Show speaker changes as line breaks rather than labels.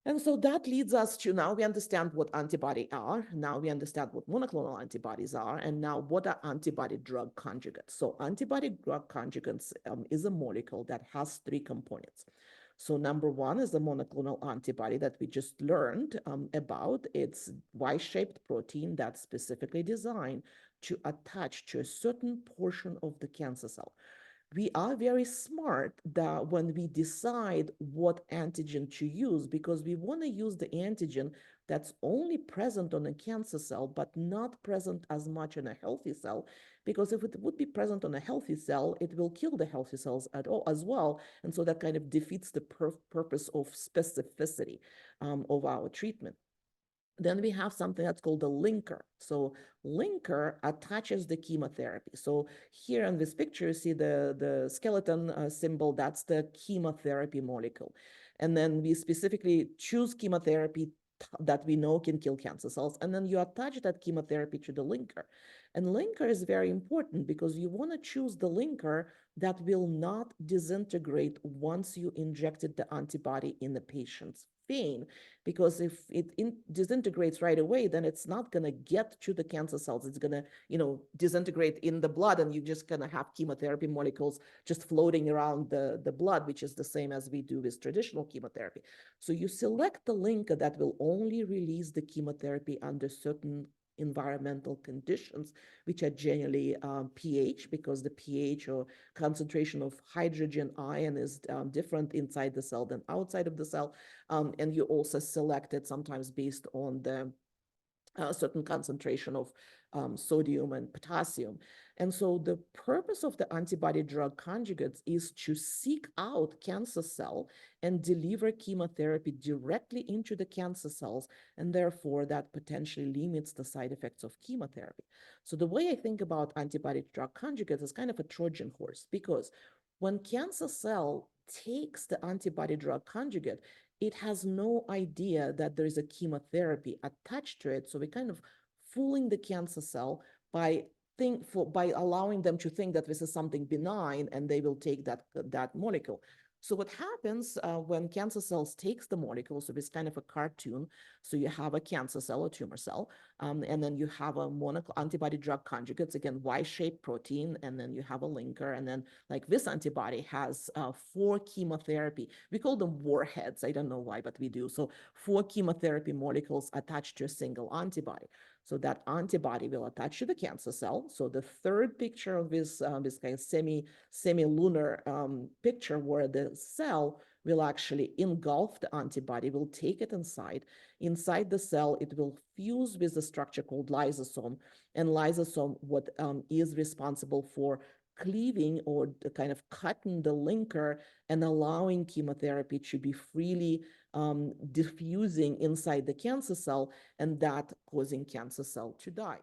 And so that leads us to, now we understand what antibodies are, now we understand what monoclonal antibodies are, and now what are antibody drug conjugates. So antibody drug conjugates is a molecule that has three components. So number one is the monoclonal antibody that we just learned about. It's Y-shaped protein that's specifically designed to attach to a certain portion of the cancer cell. We are very smart that when we decide what antigen to use, because we want to use the antigen that's only present on a cancer cell, but not present as much in a healthy cell, because if it would be present on a healthy cell, it will kill the healthy cells at all as well. And so that kind of defeats the purpose of specificity of our treatment. Then we have something that's called a linker. So linker attaches the chemotherapy. So here in this picture, you see the skeleton symbol, that's the chemotherapy molecule. And then we specifically choose chemotherapy that we know can kill cancer cells. And then you attach that chemotherapy to the linker. And linker is very important because you want to choose the linker that will not disintegrate once you injected the antibody in the patient's vein, because if it disintegrates right away, then it's not going to get to the cancer cells. It's going to, disintegrate in the blood, and you're just going to have chemotherapy molecules just floating around the blood, which is the same as we do with traditional chemotherapy. So you select the linker that will only release the chemotherapy under certain environmental conditions, which are generally pH, because the pH or concentration of hydrogen ion is different inside the cell than outside of the cell. And you also select it sometimes based on the certain concentration of sodium and potassium. And so the purpose of the antibody drug conjugates is to seek out cancer cell and deliver chemotherapy directly into the cancer cells, and therefore that potentially limits the side effects of chemotherapy. So the way I think about antibody drug conjugates is kind of a Trojan horse, because when cancer cell takes the antibody drug conjugate, it has no idea that there is a chemotherapy attached to it. So we're kind of fooling the cancer cell by allowing them to think that this is something benign, and they will take that molecule. So what happens when cancer cells takes the molecule, so it's kind of a cartoon. So you have a cancer cell, a tumor cell, and then you have a antibody drug conjugates, again, Y-shaped protein, and then you have a linker, and then like this antibody has 4 chemotherapy. We call them warheads. I don't know why, but we do. So 4 chemotherapy molecules attached to a single antibody. So that antibody will attach to the cancer cell. So the third picture of this this kind of semi-lunar picture, where the cell will actually engulf the antibody, will take it inside. Inside the cell, it will fuse with a structure called lysosome. And lysosome, what is responsible for cleaving or kind of cutting the linker and allowing chemotherapy to be freely diffusing inside the cancer cell, and that causing cancer cell to die.